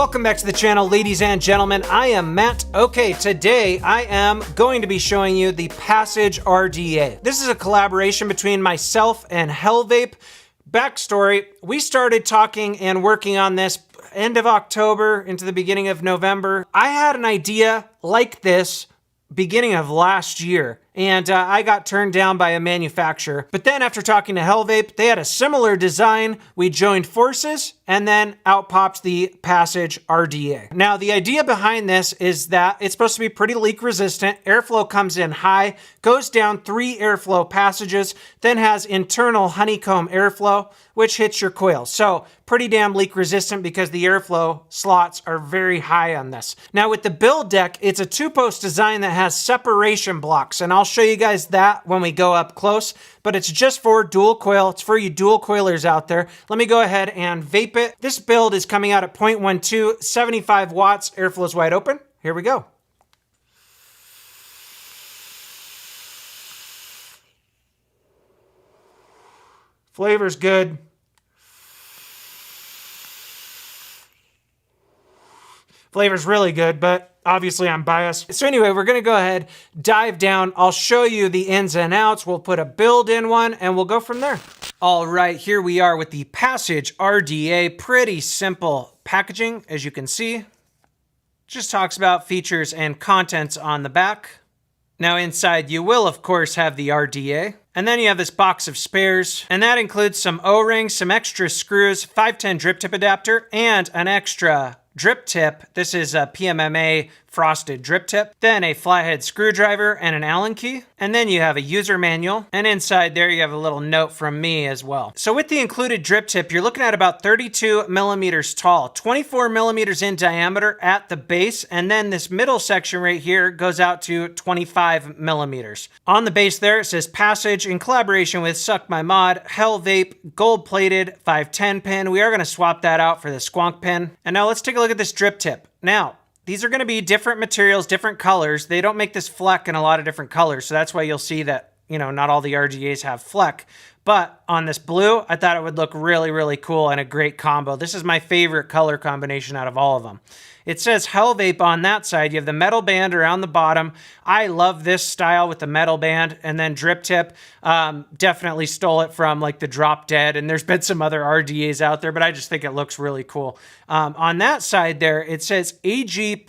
Welcome back to the channel, ladies and gentlemen. I am Matt. Okay, today I am going to be showing you the Passage RDA. This is a collaboration between myself and Hellvape. Backstory, we started talking and working on this end of October into the beginning of November. I had an idea like this beginning of last year, and I got turned down by a manufacturer. But then after talking to Hellvape, they had a similar design. We joined forces, and then out popped the Passage RDA. Now, the idea behind this is that it's supposed to be pretty leak resistant. Airflow comes in high, goes down 3 airflow passages, then has internal honeycomb airflow, which hits your coil. So pretty damn leak resistant because the airflow slots are very high on this. Now with the build deck, it's a 2-post design that has separation blocks, and I'll show you guys that when we go up close, but it's just for dual coil. It's for you dual coilers out there. Let me go ahead and vape it. This build is coming out at 0.12, 75 watts, airflow is wide open. Here we go. Flavor's good. Flavor's really good, but obviously I'm biased. So anyway, we're gonna go ahead, dive down. I'll show you the ins and outs. We'll put a build in one and we'll go from there. All right, here we are with the Passage RDA. Pretty simple packaging, as you can see. Just talks about features and contents on the back. Now inside you will of course have the RDA. And then you have this box of spares, and that includes some O-rings, some extra screws, 510 drip tip adapter, and an extra drip tip. This is a PMMA frosted drip tip. Then a flathead screwdriver and an Allen key. And then you have a user manual. And inside there you have a little note from me as well. So with the included drip tip, you're looking at about 32 millimeters tall, 24 millimeters in diameter at the base. And then this middle section right here goes out to 25 millimeters. On the base there, it says Passage in collaboration with Suck My Mod, Hellvape, gold plated 510 pin. We are going to swap that out for the squonk pin. And now let's take a look at this drip tip. Now, these are going to be different materials, different colors. They don't make this fleck in a lot of different colors. So that's why you'll see that, you know, not all the RDAs have fleck. But on this blue, I thought it would look really, really cool and a great combo. This is my favorite color combination out of all of them. It says Hellvape on that side. You have the metal band around the bottom. I love this style with the metal band, and then drip tip. Definitely stole it from like the Drop Dead, and there's been some other RDAs out there, but I just think it looks really cool. On that side there, it says AG+.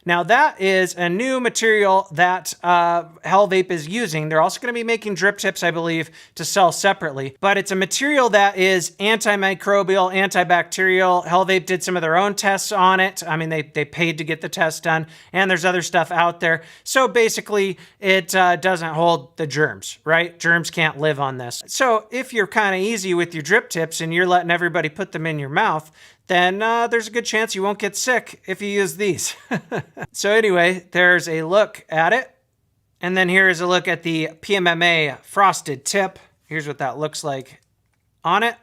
Now that is a new material that Hellvape is using. They're also going to be making drip tips, I believe, to sell separately. But it's a material that is antimicrobial, antibacterial. Hellvape did some of their own tests on it. I mean, they paid to get the test done, and there's other stuff out there. So basically, it doesn't hold the germs, right? Germs can't live on this. So if you're kind of easy with your drip tips and you're letting everybody put them in your mouth, then there's a good chance you won't get sick if you use these. So anyway, there's a look at it. And then here is a look at the PMMA frosted tip. Here's what that looks like on it.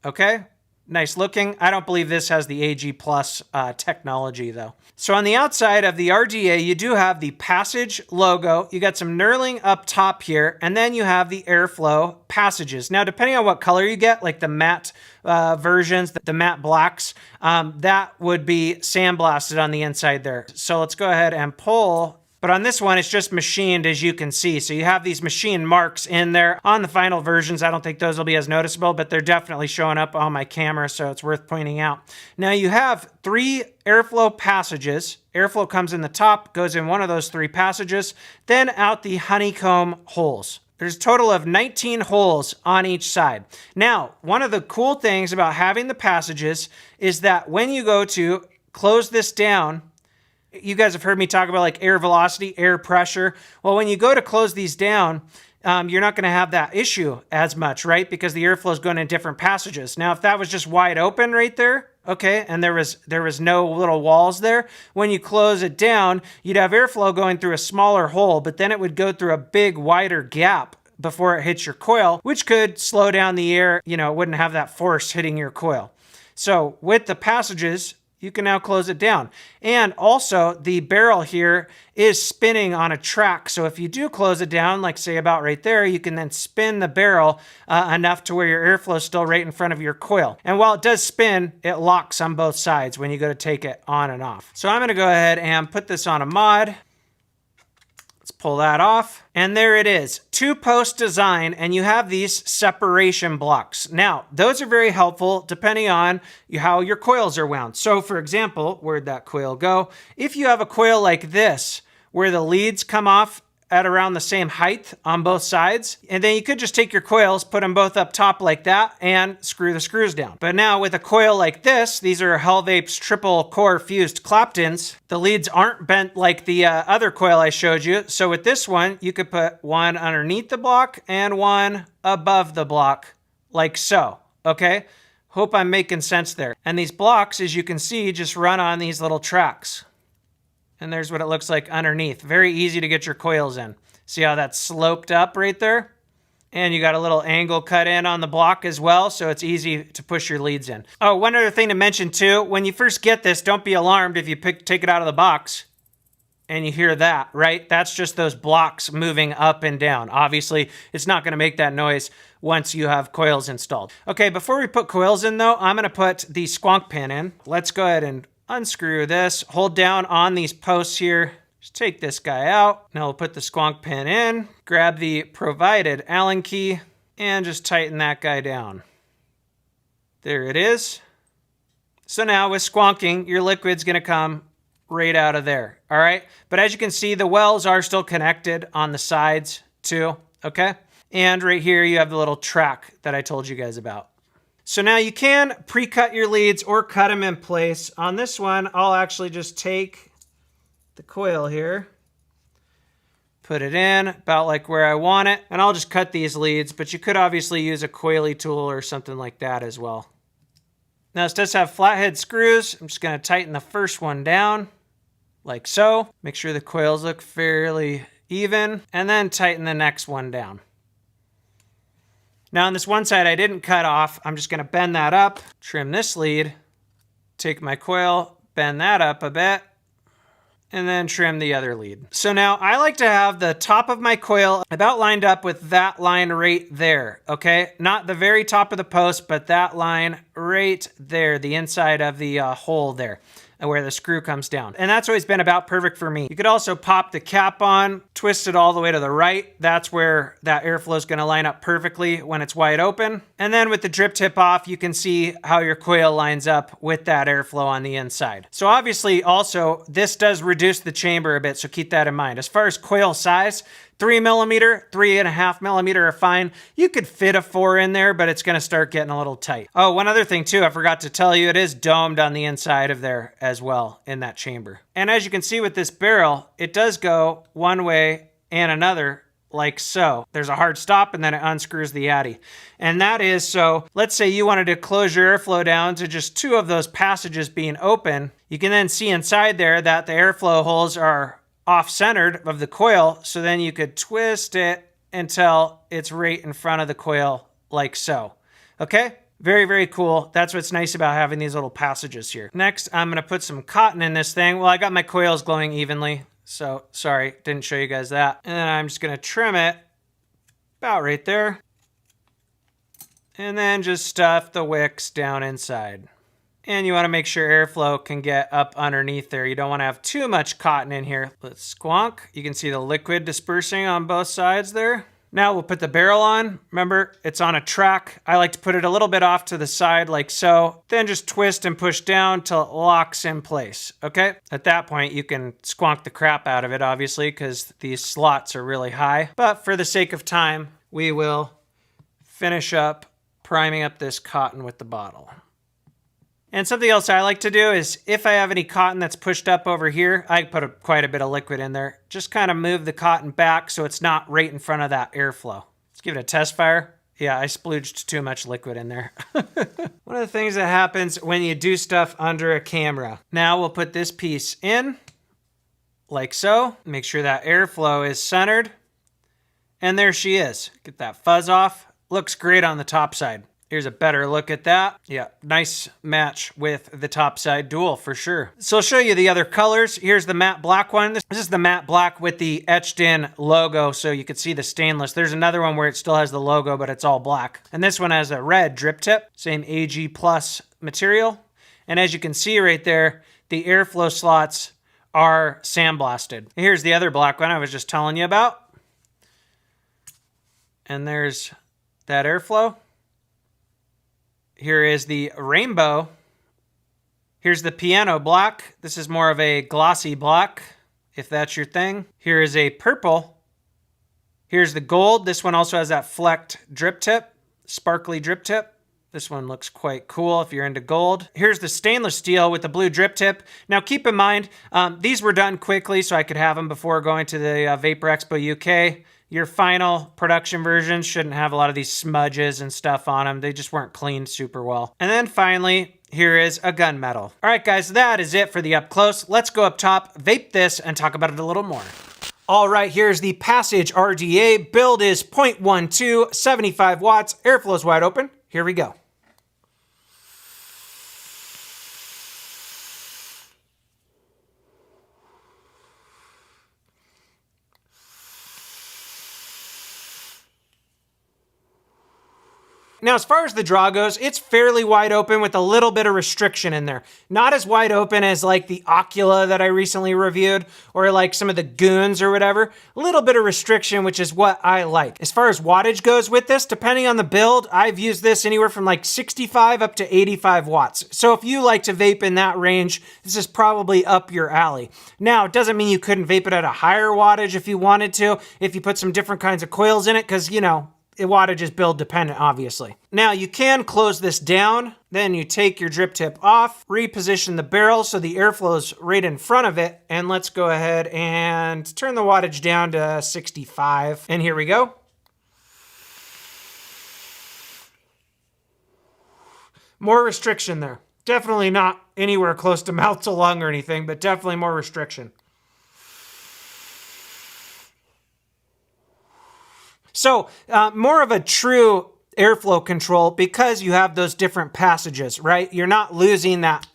Okay, nice looking. I don't believe this has the AG Plus technology though. So on the outside of the RDA, you do have the Passage logo. You got some knurling up top here, and then you have the airflow passages. Now, depending on what color you get, like the matte versions, the matte blacks, that would be sandblasted on the inside there. So let's go ahead and pull. But on this one, it's just machined, as you can see. So you have these machine marks in there. On the final versions, I don't think those will be as noticeable, but they're definitely showing up on my camera, so it's worth pointing out. Now you have 3 airflow passages. Airflow comes in the top, goes in one of those 3 passages, then out the honeycomb holes. There's a total of 19 holes on each side. Now, one of the cool things about having the passages is that when you go to close this down, you guys have heard me talk about like air velocity, air pressure. Well, when you go to close these down, you're not going to have that issue as much, right? Because the airflow is going in different passages. Now, if that was just wide open right there, okay, and there was no little walls there, when you close it down, you'd have airflow going through a smaller hole, but then it would go through a big, wider gap before it hits your coil, which could slow down the air. You know, it wouldn't have that force hitting your coil. So with the passages, you can now close it down. And also the barrel here is spinning on a track. So if you do close it down, like say about right there, you can then spin the barrel enough to where your airflow is still right in front of your coil. And while it does spin, it locks on both sides when you go to take it on and off. So I'm gonna go ahead and put this on a mod. Let's pull that off. And there it is, 2-post design, and you have these separation blocks. Now, those are very helpful depending on how your coils are wound. So for example, where'd that coil go? If you have a coil like this, where the leads come off at around the same height on both sides, and then you could just take your coils, put them both up top like that, and screw the screws down. But now with a coil like this, these are Hellvape's triple core fused Claptons, the leads aren't bent like the other coil I showed you. So with this one, you could put one underneath the block and one above the block, like so, okay? Hope I'm making sense there. And these blocks, as you can see, just run on these little tracks. And there's what it looks like underneath. Very easy to get your coils in. See how that's sloped up right there? And you got a little angle cut in on the block as well, so it's easy to push your leads in. Oh, one other thing to mention too, when you first get this, don't be alarmed if you take it out of the box and you hear that, right? That's just those blocks moving up and down. Obviously, it's not gonna make that noise once you have coils installed. Okay, before we put coils in though, I'm gonna put the squonk pin in. Let's go ahead and unscrew this, hold down on these posts here, just take this guy out. Now we'll put the squonk pin in, grab the provided Allen key, and just tighten that guy down. There it is. So now with squonking, your liquid's gonna come right out of there, all right? But as you can see, the wells are still connected on the sides too, okay? And right here, you have the little track that I told you guys about. So now you can pre-cut your leads or cut them in place. On this one, I'll actually just take the coil here, put it in about like where I want it, and I'll just cut these leads, but you could obviously use a coily tool or something like that as well. Now this does have flathead screws. I'm just gonna tighten the first one down, like so. Make sure the coils look fairly even, and then tighten the next one down. Now on this one side I didn't cut off, I'm just gonna bend that up, trim this lead, take my coil, bend that up a bit, and then trim the other lead. So now I like to have the top of my coil about lined up with that line right there, okay? Not the very top of the post, but that line right there, the inside of the hole there, where the screw comes down. And that's always been about perfect for me. You could also pop the cap on, twist it all the way to the right. That's where that airflow is gonna line up perfectly when it's wide open. And then with the drip tip off, you can see how your coil lines up with that airflow on the inside. So obviously also, this does reduce the chamber a bit, so keep that in mind. As far as coil size, 3mm, 3.5mm are fine. You could fit a 4 in there, but it's gonna start getting a little tight. Oh, one other thing too, I forgot to tell you, it is domed on the inside of there as well in that chamber. And as you can see with this barrel, it does go one way and another like so. There's a hard stop and then it unscrews the addy. And that is so, let's say you wanted to close your airflow down to just 2 of those passages being open. You can then see inside there that the airflow holes are off-centered of the coil, so then you could twist it until it's right in front of the coil like so. Okay? Very, very cool. That's what's nice about having these little passages here. Next, I'm gonna put some cotton in this thing. Well, I got my coils glowing evenly, so sorry, didn't show you guys that. And then I'm just gonna trim it about right there. And then just stuff the wicks down inside. And you want to make sure airflow can get up underneath there. You don't want to have too much cotton in here. Let's squonk. You can see the liquid dispersing on both sides there. Now we'll put the barrel on. Remember, it's on a track. I like to put it a little bit off to the side like so. Then just twist and push down till it locks in place, okay? At that point, you can squonk the crap out of it, obviously, because these slots are really high. But for the sake of time, we will finish up priming up this cotton with the bottle. And something else I like to do is if I have any cotton that's pushed up over here, I put quite a bit of liquid in there. Just kind of move the cotton back so it's not right in front of that airflow. Let's give it a test fire. Yeah, I splooged too much liquid in there. One of the things that happens when you do stuff under a camera. Now we'll put this piece in, like so. Make sure that airflow is centered. And there she is. Get that fuzz off. Looks great on the top side. Here's a better look at that. Yeah, nice match with the topside dual for sure. So I'll show you the other colors. Here's the matte black one. This is the matte black with the etched in logo, so you can see the stainless. There's another one where it still has the logo, but it's all black. And this one has a red drip tip, same AG plus material. And as you can see right there, the airflow slots are sandblasted. Here's the other black one I was just telling you about. And there's that airflow. Here is the rainbow. Here's the piano black. This is more of a glossy black, if that's your thing. Here is a purple. Here's the gold. This one also has that flecked drip tip, sparkly drip tip. This one looks quite cool if you're into gold. Here's the stainless steel with the blue drip tip. Now keep in mind, these were done quickly so I could have them before going to the Vapor Expo UK. Your final production versions shouldn't have a lot of these smudges and stuff on them. They just weren't cleaned super well. And then finally, here is a gunmetal. All right, guys, that is it for the up close. Let's go up top, vape this, and talk about it a little more. All right, here's the Passage RDA. Build is 0.12, 75 watts. Airflow's wide open. Here we go. Now, as far as the draw goes, it's fairly wide open with a little bit of restriction in there. Not as wide open as like the Ocula that I recently reviewed or like some of the Goons or whatever. A little bit of restriction, which is what I like. As far as wattage goes with this, depending on the build, I've used this anywhere from like 65 up to 85 watts. So if you like to vape in that range, this is probably up your alley. Now, it doesn't mean you couldn't vape it at a higher wattage if you wanted to, if you put some different kinds of coils in it, because, you know, wattage is build dependent, obviously. Now you can close this down, then you take your drip tip off, reposition the barrel so the airflow is right in front of it, and let's go ahead and turn the wattage down to 65. And here we go. More restriction there. Definitely not anywhere close to mouth to lung or anything, but definitely more restriction. So more of a true airflow control because you have those different passages, right? You're not losing that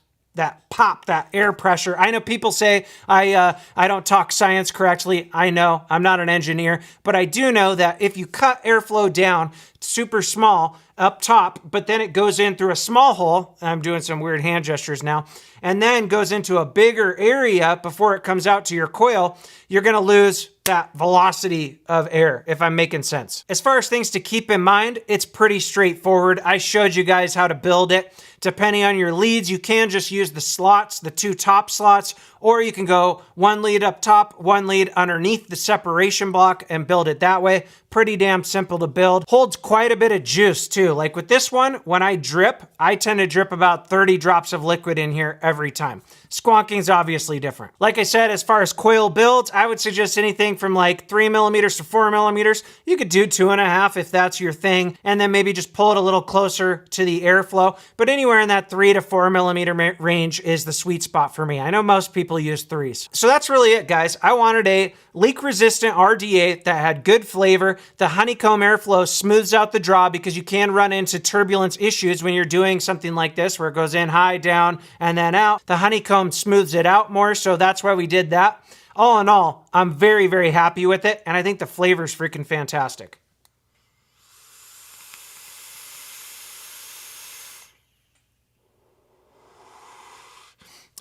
pop, that air pressure. I know people say I don't talk science correctly. I know, I'm not an engineer, but I do know that if you cut airflow down super small up top, but then it goes in through a small hole, I'm doing some weird hand gestures now, and then goes into a bigger area before it comes out to your coil, you're gonna lose that velocity of air, if I'm making sense. As far as things to keep in mind, it's pretty straightforward. I showed you guys how to build it. Depending on your leads, you can just use the slots, the two top slots, or you can go one lead up top, one lead underneath the separation block and build it that way. Pretty damn simple to build. Holds quite a bit of juice too. Like with this one, when I drip, I tend to drip about 30 drops of liquid in here every time. Squonking's obviously different. Like I said, as far as coil builds, I would suggest anything from like 3 millimeters to 4 millimeters. You could do 2.5 if that's your thing, and then maybe just pull it a little closer to the airflow. But anywhere in that 3 to 4 millimeter range is the sweet spot for me. I know most people use 3s. So that's really it, guys. I wanted a leak-resistant RDA that had good flavor. The honeycomb airflow smooths out the draw because you can run into turbulence issues when you're doing something like this where it goes in high, down, and then out. The honeycomb smooths it out more, so that's why we did that. All in all, I'm very, very happy with it, and I think the flavor's freaking fantastic.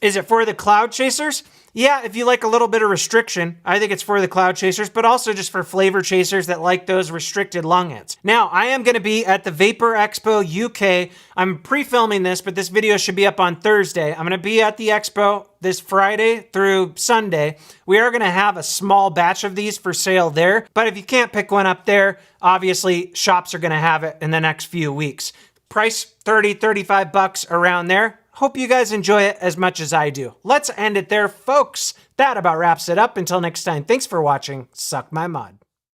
Is it for the cloud chasers? Yeah, if you like a little bit of restriction, I think it's for the cloud chasers, but also just for flavor chasers that like those restricted lung hits. Now, I am going to be at the Vapor Expo UK. I'm pre-filming this, but this video should be up on Thursday. I'm going to be at the expo this Friday through Sunday. We are going to have a small batch of these for sale there, but if you can't pick one up there, obviously shops are going to have it in the next few weeks. Price 30, 35 bucks around there. Hope you guys enjoy it as much as I do. Let's end it there, folks. That about wraps it up. Until next time, thanks for watching. Suck my mod.